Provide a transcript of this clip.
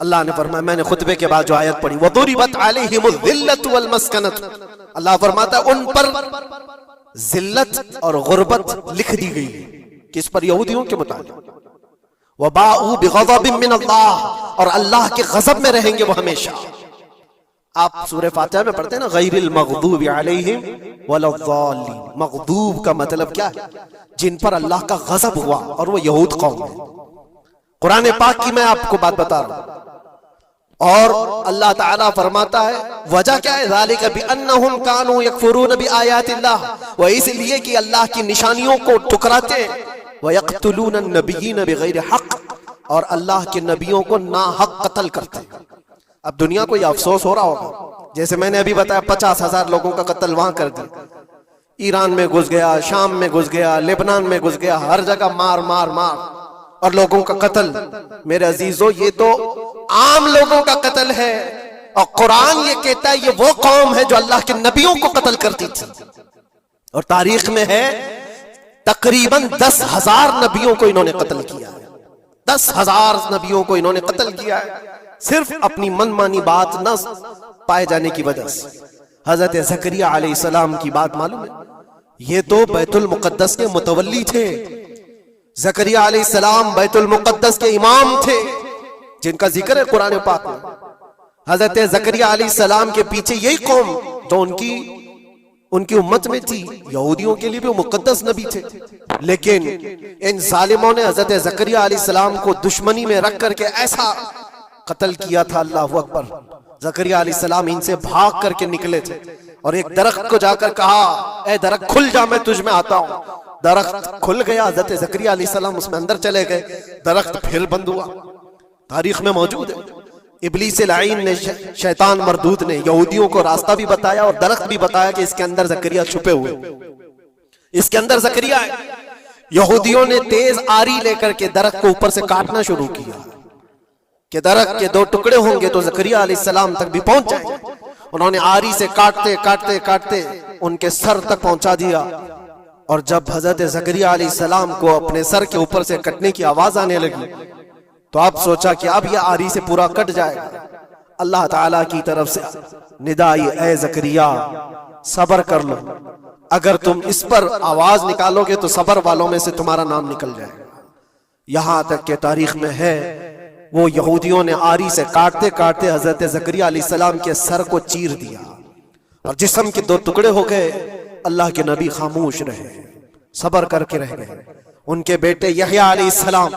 اللہ نے فرمایا، میں نے خطبے کے بعد جو آیت پڑھی وَضُرِبَتْ عَلَيْهِمُ الذِّلَّةُ وَالْمَسْكَنَةُ، اللہ فرماتا ہے ان پر ذلت اور غربت لکھ دی گئی، کس پر؟ یہودیوں کے متعلق۔ وَبَاءُوا بِغَضَبٍ مِّنَ اللَّهِ، اور اللہ کے غضب میں رہیں گے وہ ہمیشہ۔ آپ سورہ فاتحہ میں پڑھتے ہیں نا، غیر المغضوب علیہم ولا الضالین، مغضوب کا مطلب کیا ہے؟ جن پر اللہ کا غضب ہوا، اور وہ یہود قوم ہے۔ قرآن پاک کی میں آپ کو بات بتا رہا ہوں، اور اللہ تعالیٰ فرماتا ہے وجہ کیا ہے؟ ذالک بانہم کانوا یکفرون بآیات اللہ، وہ اس لیے کہ اللہ کی نشانیوں کو ٹکراتے، ویقتلون النبیین بغیر حق، اور اللہ کے نبیوں کو ناحق قتل کرتے۔ اب دنیا کو یہ افسوس ہو رہا ہوگا، جیسے میں نے ابھی بتایا 50,000 لوگوں کا قتل وہاں کر دیا، ایران میں گھس گیا، شام میں گھس گیا، لبنان میں گھس گیا، ہر جگہ مار مار مار اور لوگوں کا قتل۔ میرے عزیزو، یہ تو عام لوگوں کا قتل ہے، اور قرآن یہ کہتا ہے یہ وہ قوم ہے جو اللہ کے نبیوں کو قتل کرتی تھی، اور تاریخ میں ہے تقریباً 10,000 نبیوں کو انہوں نے قتل کیا ہے، 10,000 نبیوں کو انہوں نے قتل کیا ہے، صرف اپنی من مانی بات نہ پائے جانے کی وجہ سے۔ حضرت زکریا علیہ السلام کی بات معلوم ہے، یہ تو بیت المقدس کے متولی تھے، زکریا علیہ السلام بیت المقدس کے امام تھے، جن کا ذکر ہے قرآن پاک میں۔ حضرت زکریا علیہ السلام کے پیچھے یہی قوم جو ان کی امت میں تھی، یہودیوں کے لیے بھی وہ مقدس نبی تھے، لیکن ان ظالموں نے حضرت زکریا علیہ السلام کو دشمنی میں رکھ کر کے ایسا قتل کیا تھا، اللہ اکبر۔ زکریا علیہ السلام ان سے بھاگ کر کے نکلے تھے، اور ایک درخت کو جا کر کہا اے درخت کھل جا، میں تجھ میں آتا ہوں۔ درخت کھل گیا، حضرت زکریا علیہ السلام اس میں اندر چلے گئے، درخت پھر بند ہوا، تاریخ میں موجود ہے۔ ابلیس لعین نے، شیطان مردود نے یہودیوں کو راستہ بھی بتایا اور درخت بھی بتایا کہ اس کے اندر زکریا چھپے ہوئے، اس کے اندر زکریا ہے۔ یہودیوں نے تیز آری لے کر کے درخت کو اوپر سے کاٹنا شروع کیا کہ درخت کے 2 ٹکڑے ہوں گے تو زکریا علیہ السلام تک بھی پہنچ جائیں گے۔ انہوں نے آری سے کاٹتے کاٹتے کاٹتے ان کے سر تک پہنچا دیا، اور جب حضرت زکریا علیہ السلام کو اپنے سر کے اوپر سے کٹنے کی آواز آنے لگی تو اب سوچا کہ اب یہ آری سے پورا کٹ جائے گا۔ اللہ تعالیٰ کی طرف سے ندا آئی، اے زکریا صبر کر لو، اگر تم اس پر آواز نکالو گے تو صبر والوں میں سے تمہارا نام نکل جائے گا۔ یہاں تک کہ تاریخ میں ہے وہ یہودیوں نے آری سے کاٹتے کاٹتے حضرت زکریا علیہ السلام کے سر کو چیر دیا، اور جسم کے 2 ٹکڑے ہو گئے۔ اللہ کے نبی خاموش رہے، صبر کر کے رہ گئے۔ ان کے بیٹے یحییٰ علیہ السلام